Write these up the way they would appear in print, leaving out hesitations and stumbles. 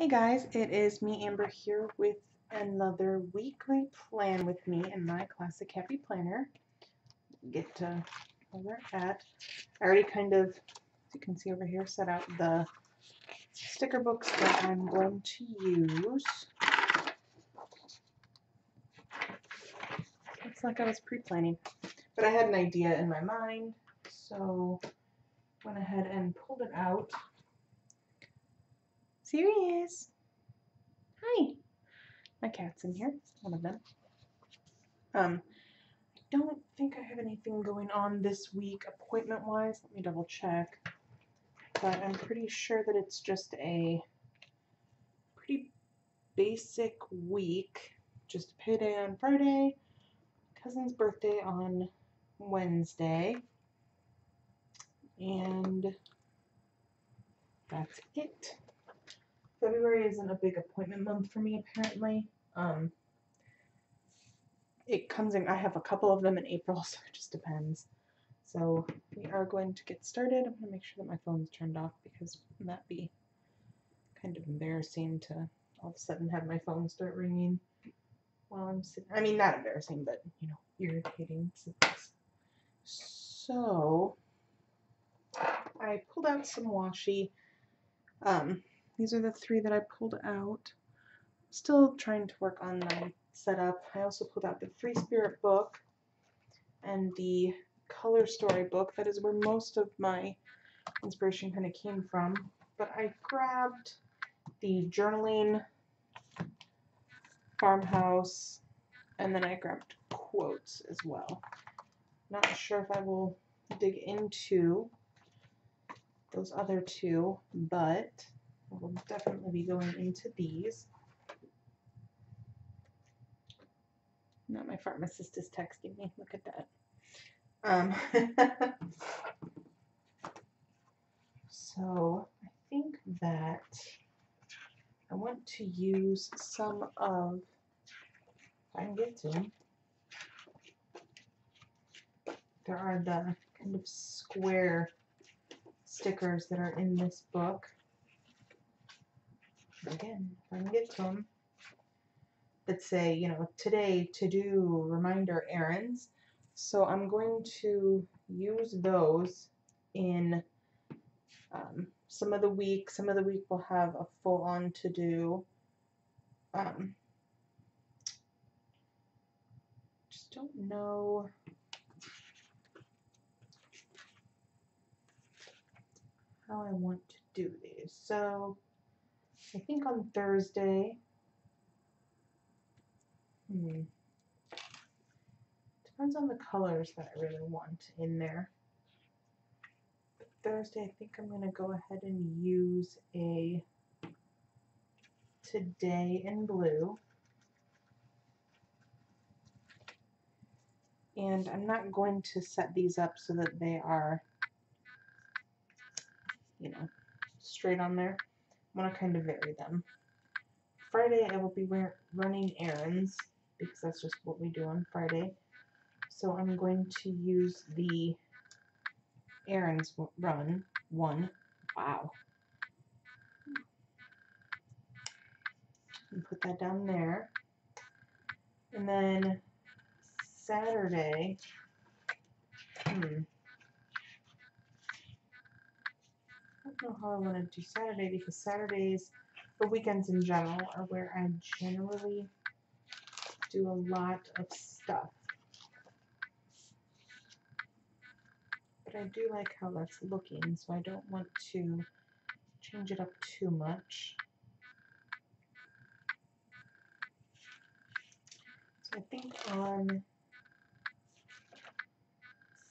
Hey guys, it is me, Amber, here with another weekly plan with me and my classic happy planner. Get to where we're at. I already kind of, as you can see over here, set out the sticker books that I'm going to use. It's like I was pre-planning, but I had an idea in my mind, so went ahead and pulled it out. So here he is. Hi. My cat's in here, one of them. I don't think I have anything going on this week appointment-wise. Let me double check. But I'm pretty sure that it's just a pretty basic week. Just a payday on Friday, cousin's birthday on Wednesday, and that's it. February isn't a big appointment month for me, apparently. It comes in, I have a couple of them in April, so it just depends. So we are going to get started. I'm going to make sure that my phone's turned off because that'd be kind of embarrassing to all of a sudden have my phone start ringing while I'm sitting. I mean, not embarrassing, but, you know, irritating. So I pulled out some washi. These are the three that I pulled out. Still trying to work on my setup. I also pulled out the Free Spirit book and the color story book. That is where most of my inspiration kind of came from. But I grabbed the journaling, farmhouse, and then I grabbed quotes as well. Not sure if I will dig into those other two, but I will definitely be going into these. Now my pharmacist is texting me. Look at that. So I think that I want to use some of, if I can get to them, there are the kind of square stickers that are in this book. Again, if I can get to them, that say, you know, today to do reminder errands. So I'm going to use those in some of the week. Some of the week will have a full on to do. Just don't know how I want to do these. So I think on Thursday, depends on the colors that I really want in there. But Thursday, I think I'm going to go ahead and use a Today in blue. And I'm not going to set these up so that they are, you know, straight on there. I want to kind of vary them. Friday, I will be running errands because that's just what we do on Friday. So I'm going to use the errands run one. Wow. And put that down there. And then Saturday, I don't know how I want to do Saturday because Saturdays, or weekends in general, are where I generally do a lot of stuff. But I do like how that's looking, so I don't want to change it up too much. So I think on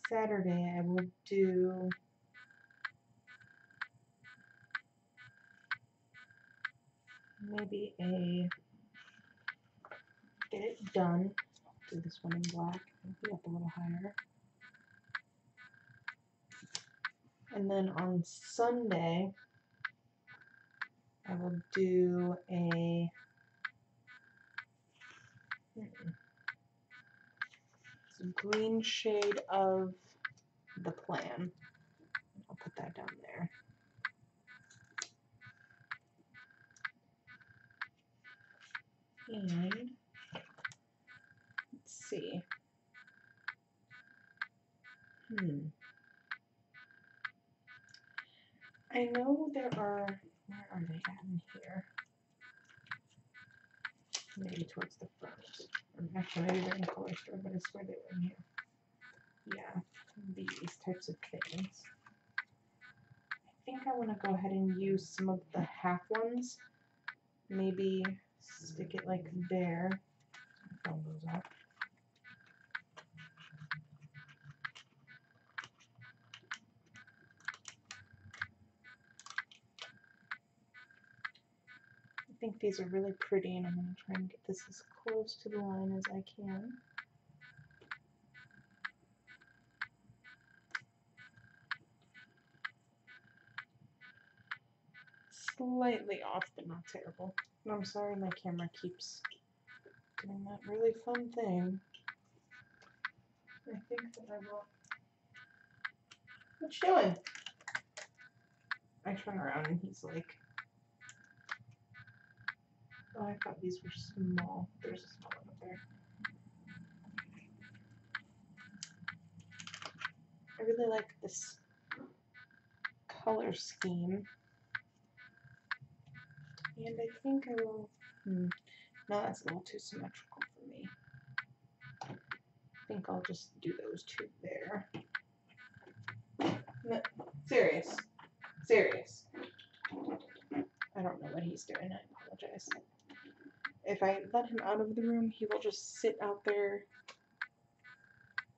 Saturday I will do maybe a get it done. I'll do this one in black. I'll be up a little higher. And then on Sunday I will do a green shade of the plan. I'll put that down there. And let's see. I know there are, where are they at in here? Maybe towards the front. Or actually, maybe they're in the color store, but I swear they were in here. Yeah, these types of things. I think I want to go ahead and use some of the half ones. Maybe stick it like there. My phone goes off. I think these are really pretty, and I'm going to try and get this as close to the line as I can. Slightly off, but not terrible. I'm sorry my camera keeps doing that really fun thing. I think that I will. What you doing? I turn around and he's like, oh, I thought these were small. There's a small one up there. I really like this color scheme. And I think I will, no, that's a little too symmetrical for me. I think I'll just do those two there. No, serious. I don't know what he's doing, I apologize. If I let him out of the room, he will just sit out there.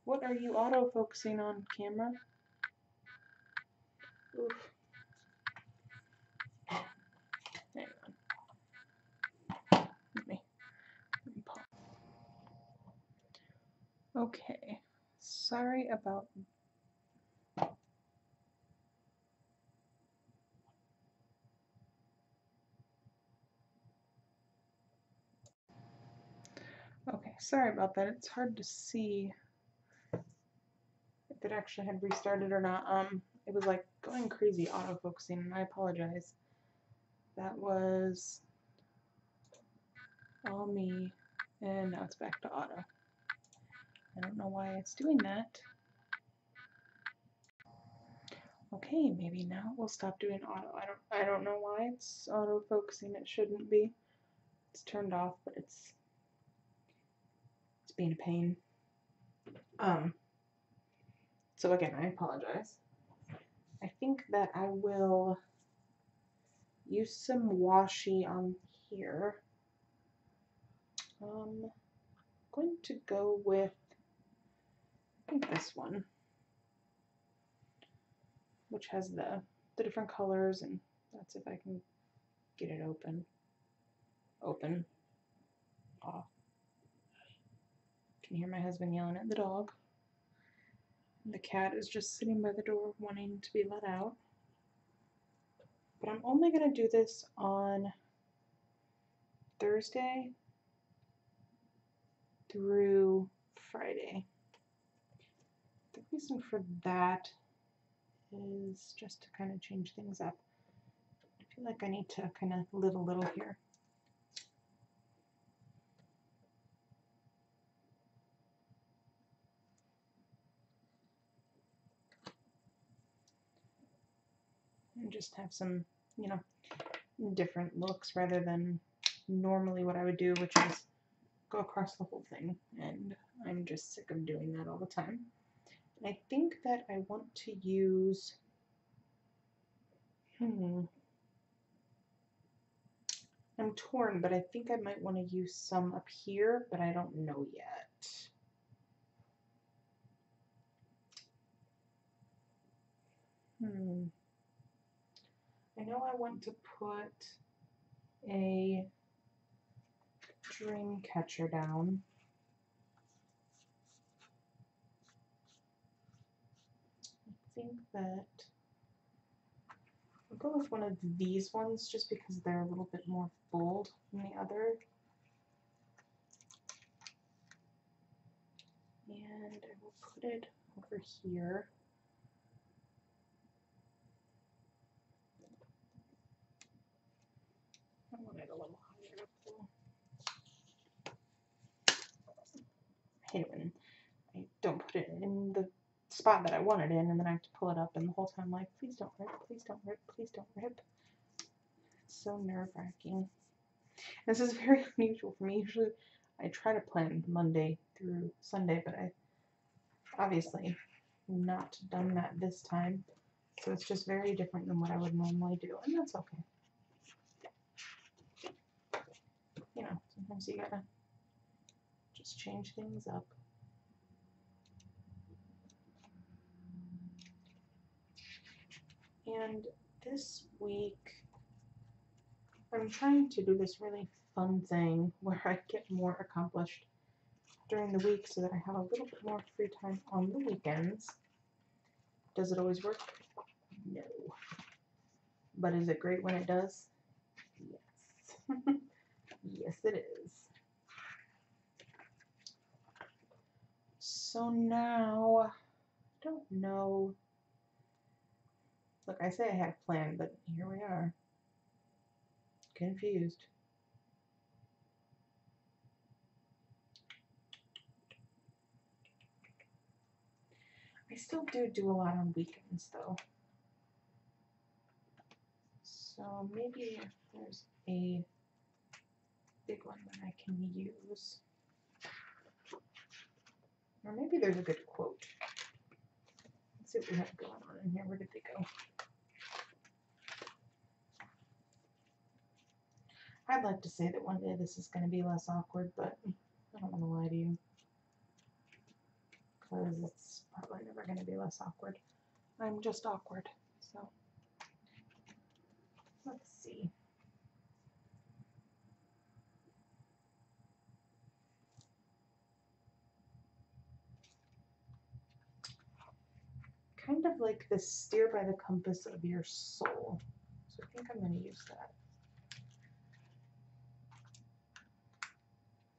What are you auto-focusing on, camera? Oof. Hang on. Let me pause. Okay. Sorry about sorry about that. It's hard to see if it actually had restarted or not. It was like going crazy auto-focusing, and I apologize. That was all me, and now it's back to auto. I don't know why it's doing that. Okay, maybe now we'll stop doing auto. I don't know why it's auto-focusing. It shouldn't be. It's turned off, but it's being a pain. So again, I apologize. I think that I will use some washi on here. I'm going to go with, I think, this one, which has the different colors, and that's if I can get it open, off. Can hear my husband yelling at the dog. The cat is just sitting by the door wanting to be let out. But I'm only going to do this on Thursday through Friday. The reason for that is just to kind of change things up. I feel like I need to kind of live a little here. And just have some, you know, different looks rather than normally what I would do, which is go across the whole thing. And I'm just sick of doing that all the time. And I think that I want to use, I'm torn, but I think I might want to use some up here, but I don't know yet. I know I want to put a dream catcher down. I think that I'll go with one of these ones just because they're a little bit more bold than the other. And I will put it over here. I want it a little higher up though. spot that I want it in, and then I have to pull it up, and the whole time I'm like, please don't rip, please don't rip, please don't rip. It's so nerve-wracking. This is very unusual for me. Usually I try to plan Monday through Sunday, but I obviously not done that this time. So it's just very different than what I would normally do, and that's okay. You know, sometimes you gotta just change things up. And this week, I'm trying to do this really fun thing where I get more accomplished during the week so that I have a little bit more free time on the weekends. Does it always work? No. But is it great when it does? Yes. Yes, it is. So now, I don't know. Look, I say I had a plan, but here we are. Confused. I still do a lot on weekends, though. So maybe if there's a big one that I can use. Or maybe there's a good quote. Let's see what we have going on in here. Where did they go? I'd like to say that one day this is going to be less awkward, but I don't want to lie to you. Because it's probably never going to be less awkward. I'm just awkward. So, let's see. Kind of like the steer by the compass of your soul. So I think I'm going to use that.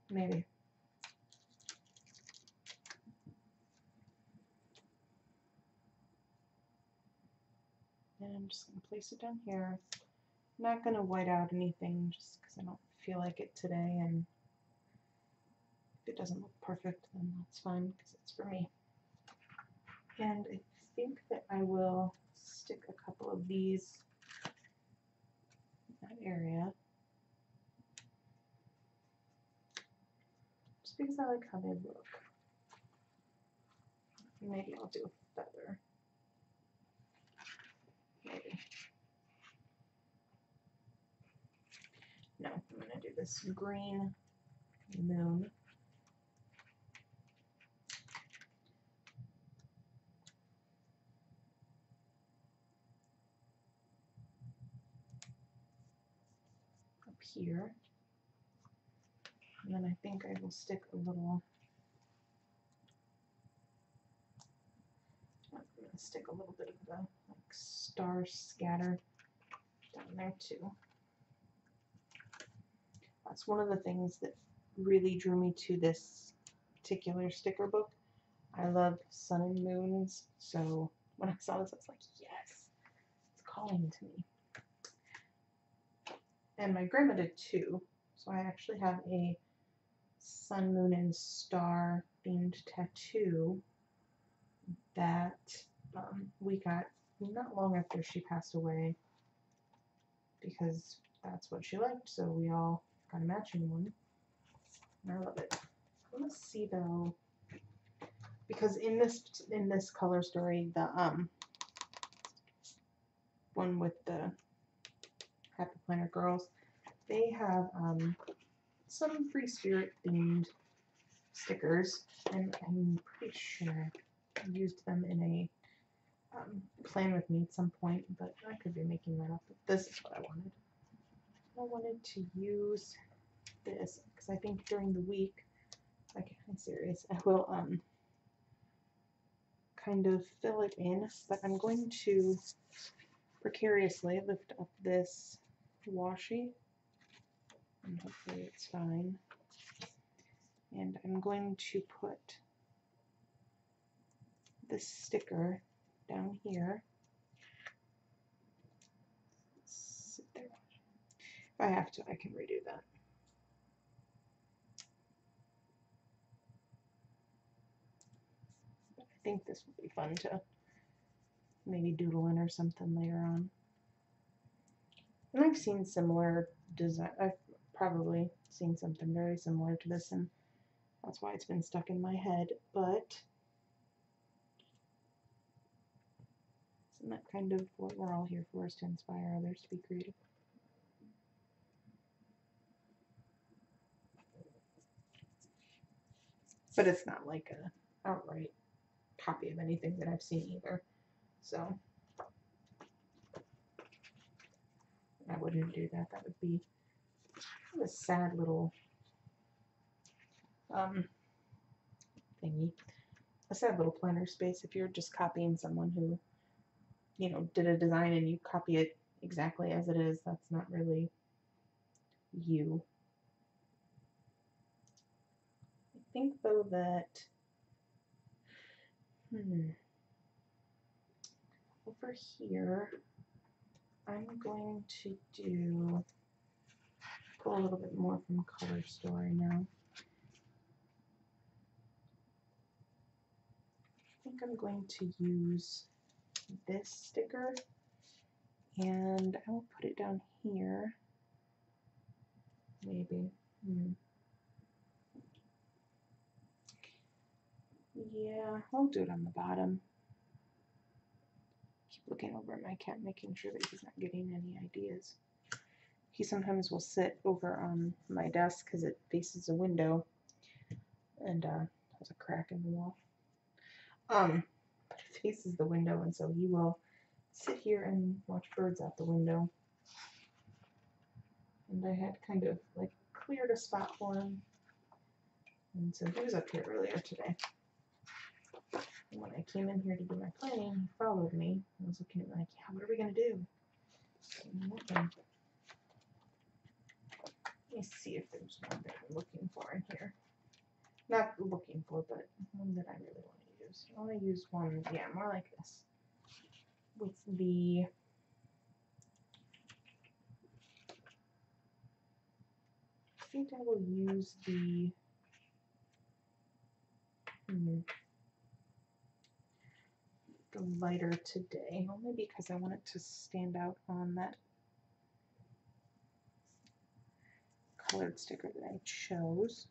Maybe. And I'm just going to place it down here. I'm not going to white out anything just because I don't feel like it today. And if it doesn't look perfect, then that's fine because it's for me. And I think that I will stick a couple of these in that area. Just because I like how they look. Maybe I'll do a feather. Maybe. No, I'm going to do this green moon. Up here. And then I think I will stick a little, I'm going to stick a little bit of the like star scatter down there too. That's one of the things that really drew me to this particular sticker book. I love sun and moons, so when I saw this, I was like, yes, it's calling to me. And my grandma did too, so I actually have a sun, moon, and star themed tattoo that we got not long after she passed away because that's what she liked, so we all got a matching one, and I love it. Let's see though, because in this color story, the one with the Happy Planner girls, they have some free spirit themed stickers, and I'm pretty sure I used them in a plan with me at some point, but I could be making that up. But this is what I wanted. I wanted to use this because I think during the week, like I'm serious, I will kind of fill it in, but I'm going to precariously lift up this washi, and hopefully it's fine. And I'm going to put this sticker down here. Sit there. If I have to, I can redo that. But I think this would be fun to maybe doodle in or something later on. And I've seen similar design. I've probably seen something very similar to this, and that's why it's been stuck in my head. But isn't that kind of what we're all here for, is to inspire others to be creative? But it's not like a outright copy of anything that I've seen either. So I wouldn't do that. That would be a sad little thingy. A sad little planner space if you're just copying someone who, you know, did a design and you copy it exactly as it is. That's not really you. I think though that over here I'm going to pull a little bit more from Color Story now. I think I'm going to use this sticker and I will put it down here. Maybe. Yeah, I'll do it on the bottom. Keep looking over at my cat, making sure that he's not getting any ideas. He sometimes will sit over on my desk because it faces a window and has a crack in the wall. But it faces the window, and so he will sit here and watch birds out the window. And I had kind of like cleared a spot for him. And so he was up here earlier today. And when I came in here to do my planning, he followed me and was looking at me like, yeah, what are we going to do? Nothing. Let me see if there's one that I'm looking for in here. Not looking for, but one that I really want to use. I want to use one, yeah, more like this. With the I think I will use the lighter today, only because I want it to stand out on that colored sticker that I chose.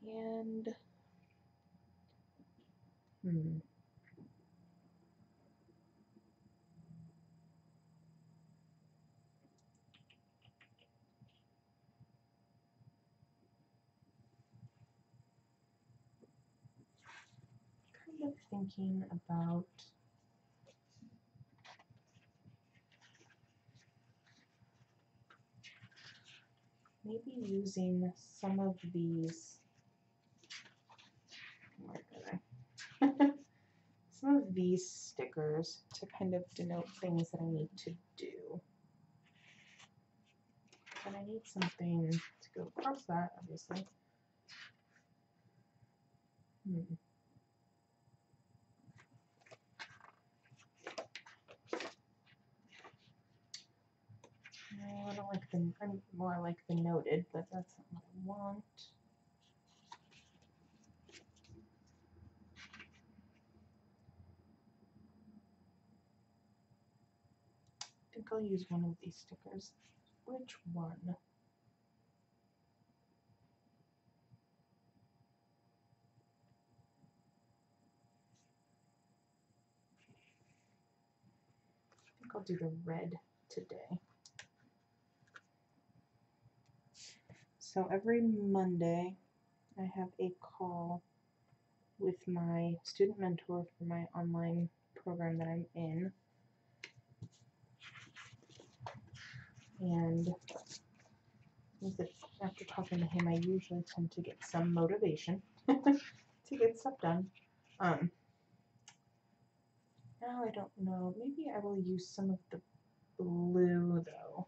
And kind of thinking about maybe using some of these, where did I? Some of these stickers to kind of denote things that I need to do. And I need something to go across that, obviously. No, I don't like the, I'm more like the noted, but that's not what I want. I think I'll use one of these stickers. Which one? I think I'll do the red today. So every Monday I have a call with my student mentor for my online program that I'm in. And after talking to him, I usually tend to get some motivation to get stuff done. Now I don't know. Maybe I will use some of the blue though.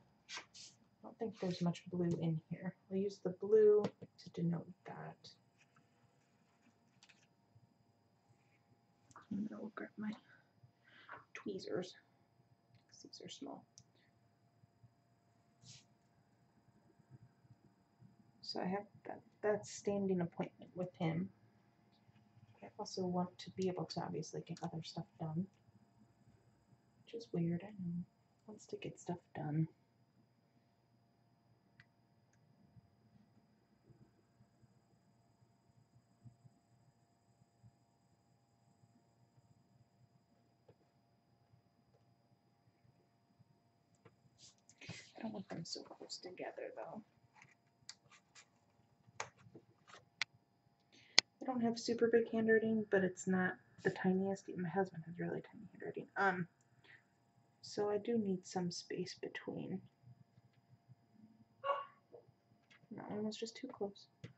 I don't think there's much blue in here. I'll use the blue to denote that. And I'll grab my tweezers because these are small. So I have that standing appointment with him at also want to be able to obviously get other stuff done, which is weird. I know. Wants to get stuff done. I don't want them so close together though. I don't have super big handwriting, but it's not the tiniest. My husband has really tiny handwriting. So I do need some space between. That one was just too close. I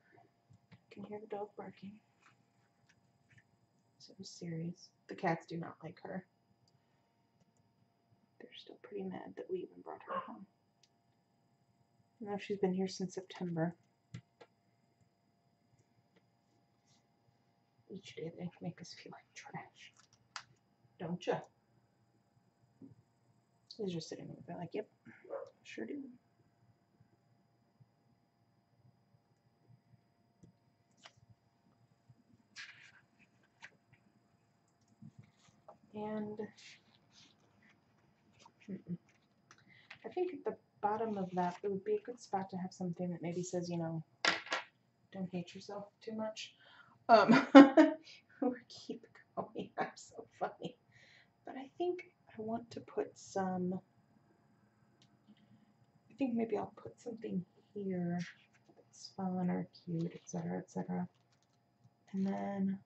can hear the dog barking. So it was serious. The cats do not like her. They're still pretty mad that we even brought her home. Now she's been here since September. Each day they make us feel like trash. Don't ya? He's just sitting there. They're like, yep, sure do. And I think at the bottom of that, it would be a good spot to have something that maybe says, you know, don't hate yourself too much. Or keep going. I'm so funny. But I think I want to put some, I think maybe I'll put something here that's fun or cute, etc., etc. And then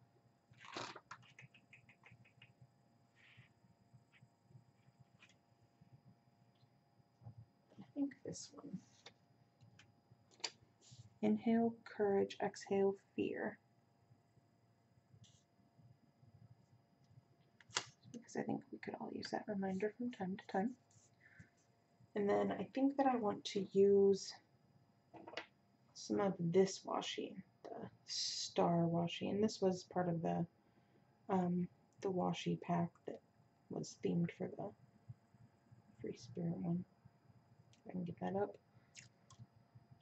I think this one. Inhale courage, exhale fear. Because I think we could all use that reminder from time to time. And then I think that I want to use some of this washi, the star washi, and this was part of the washi pack that was themed for the Free Spirit one. If I can get that up.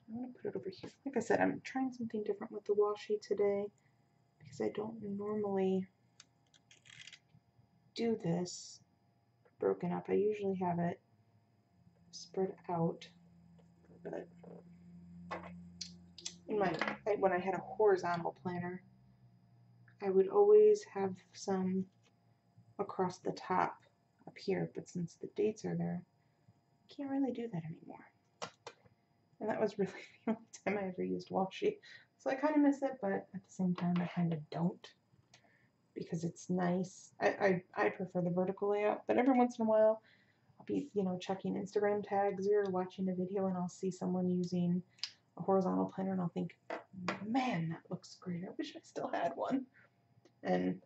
I'm going to put it over here. Like I said, I'm trying something different with the washi today because I don't normally do this broken up. I usually have it spread out, but in when I had a horizontal planner, I would always have some across the top up here, but since the dates are there, I can't really do that anymore. And that was really the only time I ever used washi. So I kind of miss it, but at the same time I kind of don't, because it's nice. I prefer the vertical layout, but every once in a while I'll be, you know, checking Instagram tags or watching a video and I'll see someone using a horizontal planner and I'll think, man, that looks great. I wish I still had one. And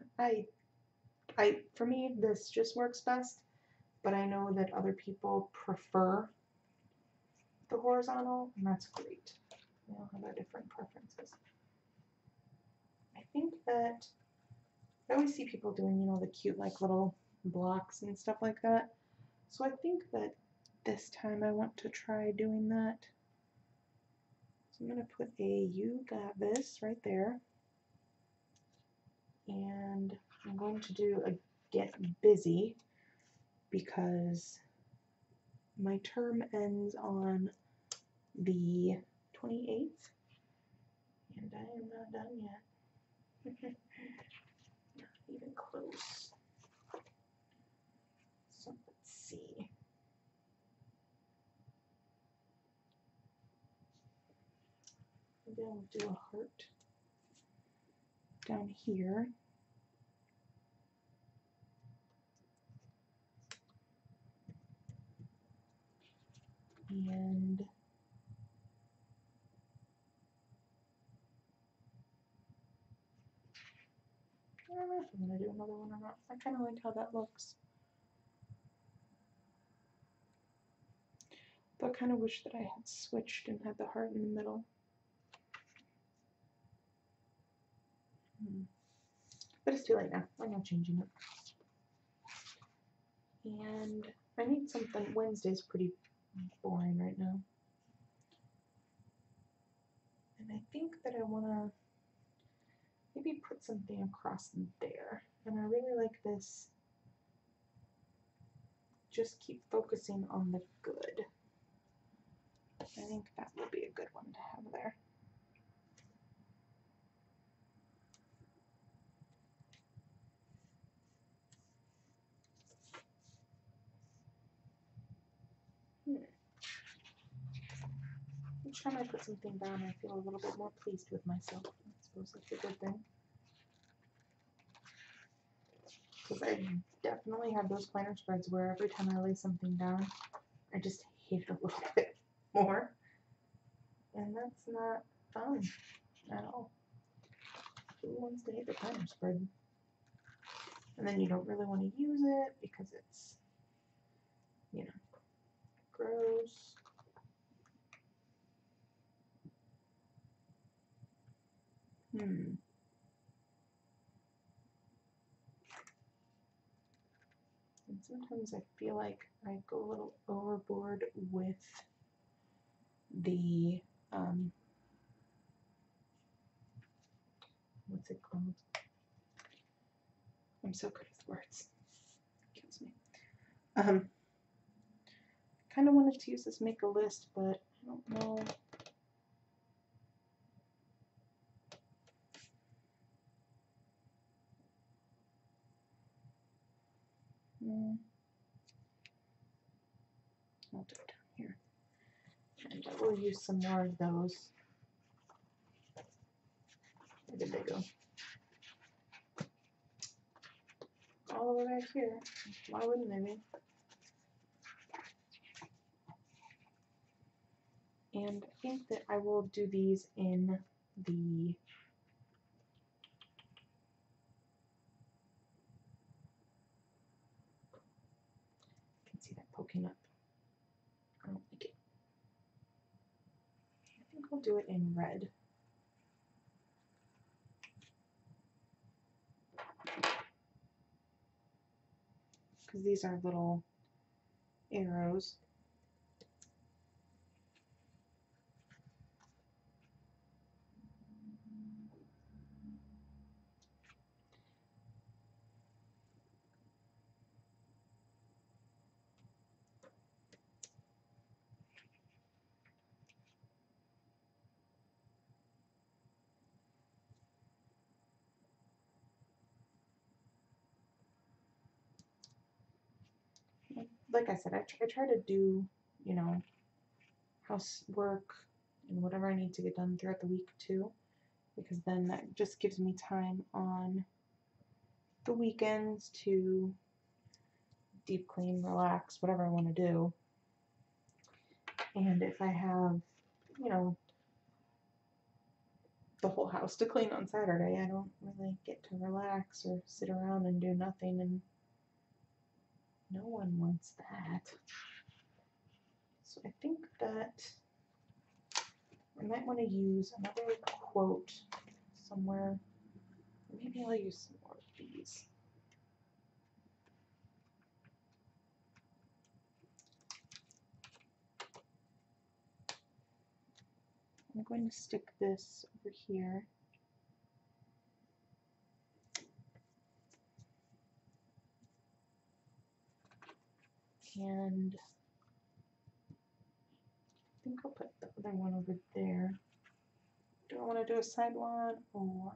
for me, this just works best, but I know that other people prefer the horizontal, and that's great. We all have our different preferences. I think that I always see people doing, you know, the cute like little blocks and stuff like that. So I think that this time I want to try doing that. So I'm going to put a "You got this" right there. And I'm going to do a "Get busy" because my term ends on the 28th, and I am not done yet. Not even close. So let's see. Maybe I'll do a heart down here. And I don't know if I'm going to do another one or not. I kind of like how that looks. But I kind of wish that I had switched and had the heart in the middle. But it's too late now. I'm not changing it. And I need something. Wednesday's pretty boring right now. And I think that I want to maybe put something across there. And I really like this. Just keep focusing on the good. I think that will be a good one to have there. Each time I put something down, I feel a little bit more pleased with myself. I suppose that's a good thing. Because I definitely have those planner spreads where every time I lay something down, I just hate it a little bit more. And that's not fun at all. Who wants to hate the planner spread? And then you don't really want to use it because it's, you know, gross. And sometimes I feel like I go a little overboard with the, what's it called? I'm so good with words. It kills me. Kind of wanted to use this make a list, but I don't know. I'll do it down here. And I will use some more of those. Where did they go? All the way back here. Why wouldn't they be? And I think that I will do these in the, you can see that poking up. I don't like it. I think I'll do it in red. Because these are little arrows. Like I said, I try to do, you know, housework and whatever I need to get done throughout the week too, because then that just gives me time on the weekends to deep clean, relax, whatever I want to do. And if I have, you know, the whole house to clean on Saturday, I don't really get to relax or sit around and do nothing, and no one wants that. So I think that I might want to use another quote somewhere. Maybe I'll use some more of these. I'm going to stick this over here. And I think I'll put the other one over there. Do I want to do a side one, or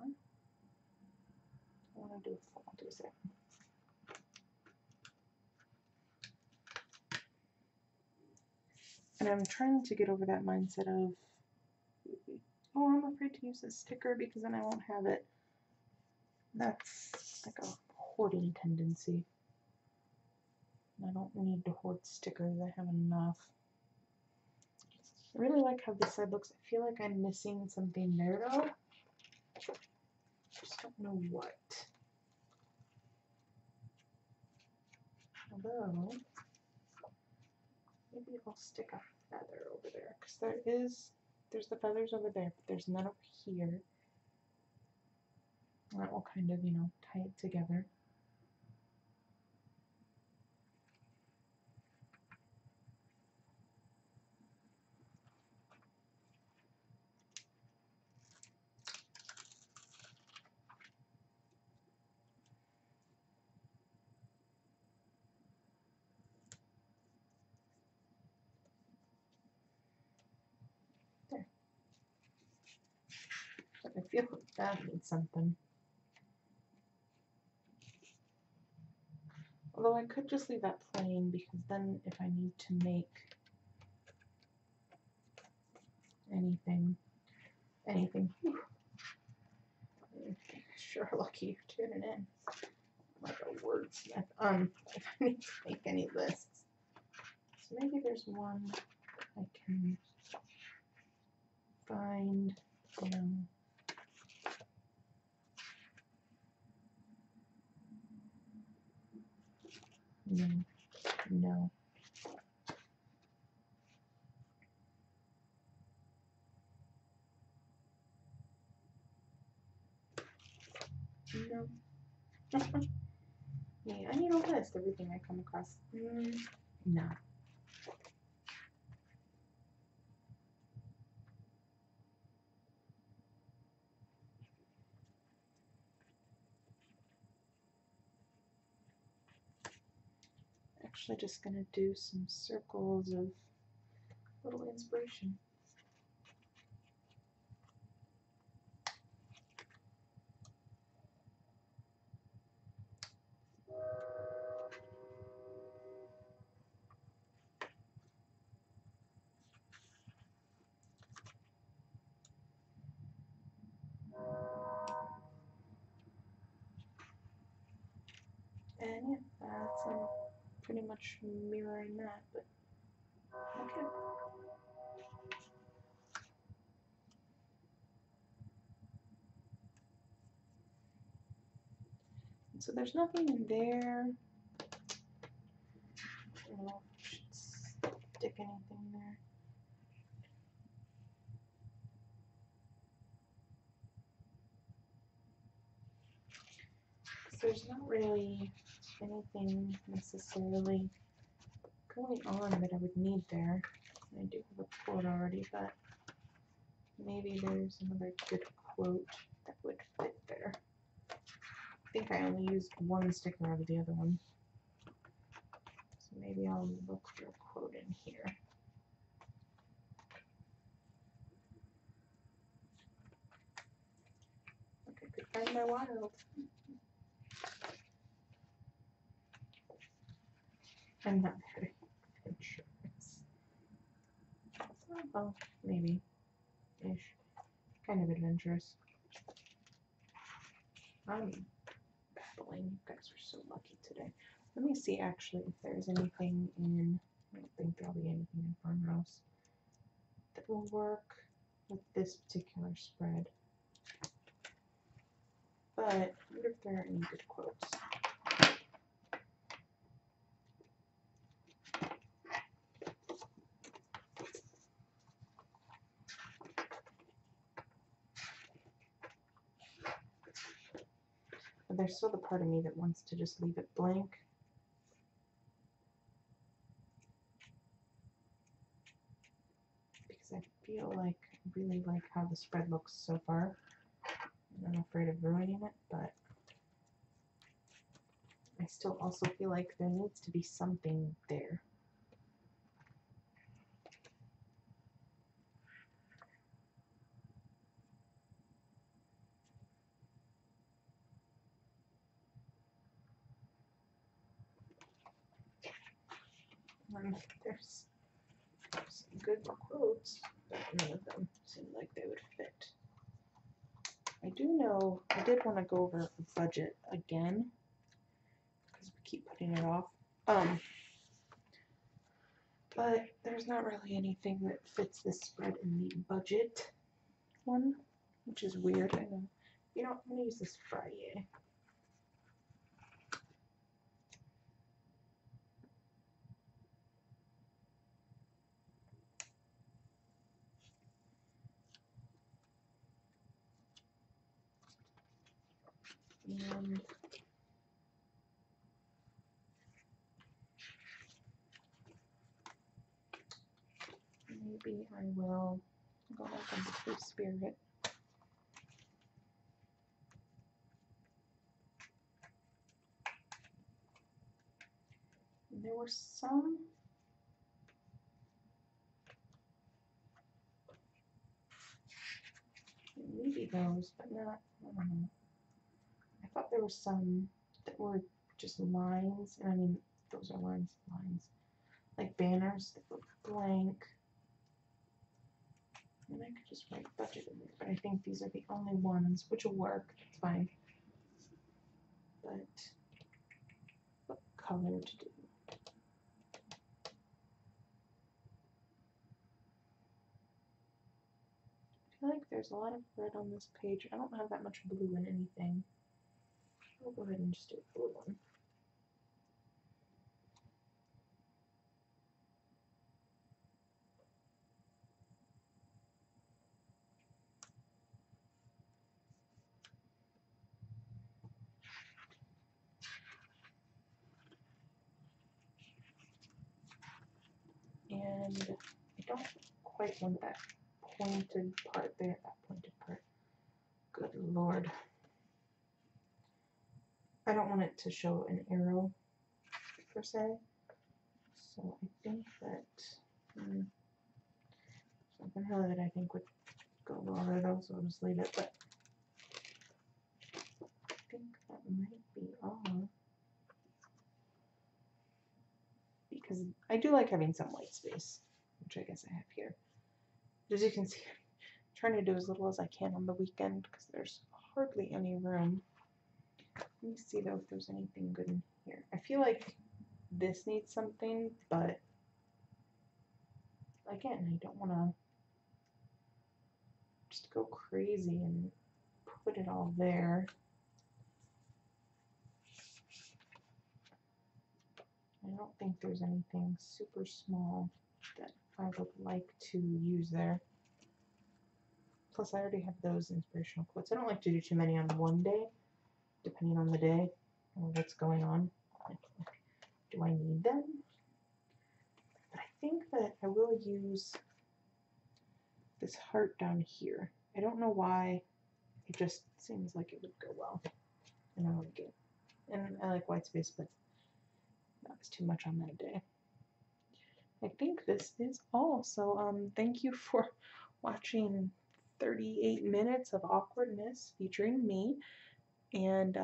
I want to do a full? I'll do a side one. And I'm trying to get over that mindset of, oh, I'm afraid to use this sticker because then I won't have it. That's like a hoarding tendency. I don't need to hoard stickers. I have enough. I really like how this side looks. I feel like I'm missing something there though. Just don't know what. Although, maybe I'll stick a feather over there, because there's the feathers over there, but there's none over here. And that will kind of, you know, tie it together. feel like that needs something. Although I could just leave that plain, because then if I need to make anything, whew, sure lucky you're tuning in. Like a wordsmith. If I need to make any lists. So maybe there's one I can find, no. No. Yeah, I need a list, everything I come across. No. Actually just gonna do some circles of little inspiration. And yeah, that's pretty much mirroring that, but okay. And so there's nothing in there. I don't know if I should stick anything there. There's not really anything necessarily going on that I would need there. I do have a quote already, but maybe there's another good quote that would fit there. I think I only used one sticker out of the other one. So maybe I'll look for a quote in here. Look, I could find my wild. I'm not very adventurous. Oh, maybe. Ish. Kind of adventurous. I'm babbling. You guys are so lucky today. Let me see actually if there's anything in, I don't think there'll be anything in Farmhouse that will work with this particular spread. But I wonder if there are any good quotes. But there's still the part of me that wants to just leave it blank. Because I feel like I really like how the spread looks so far. And I'm afraid of ruining it, but I still also feel like there needs to be something there. There's some good quotes, but none of them seem like they would fit. I do know I did want to go over a budget again because we keep putting it off. But there's not really anything that fits this spread in the budget one, which is weird. I know. You know, I'm gonna use this Friday. And maybe I will go back on the Free Spirit. And there were some maybe those, but not, I don't know. I thought there were some that were just lines, and I mean, those are lines, like banners that look blank. And I could just write budget in there, but I think these are the only ones, which will work, it's fine. But what color to do? I feel like there's a lot of red on this page. I don't have that much blue in anything. I'll go ahead and just do a blue one. And I don't quite want that pointed part there, that pointed part. Good Lord. I don't want it to show an arrow per se. So I think that something really that I think would go well there though, so I'll just leave it. But I think that might be all. Because I do like having some white space, which I guess I have here. As you can see, I'm trying to do as little as I can on the weekend because there's hardly any room. Let me see though if there's anything good in here. I feel like this needs something, but again, I don't want to just go crazy and put it all there. I don't think there's anything super small that I would like to use there. Plus, I already have those inspirational quotes. I don't like to do too many on one day, depending on the day or what's going on. Do I need them? But I think that I will use this heart down here. I don't know why. It just seems like it would go well. And I like it. And I like white space, but that was too much on that day. I think this is all. So thank you for watching 38 minutes of awkwardness featuring me. And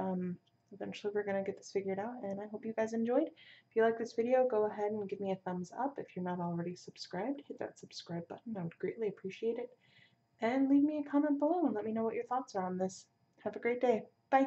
eventually we're going to get this figured out, and I hope you guys enjoyed. If you like this video, go ahead and give me a thumbs up. If you're not already subscribed, hit that subscribe button. I would greatly appreciate it. And leave me a comment below and let me know what your thoughts are on this. Have a great day. Bye.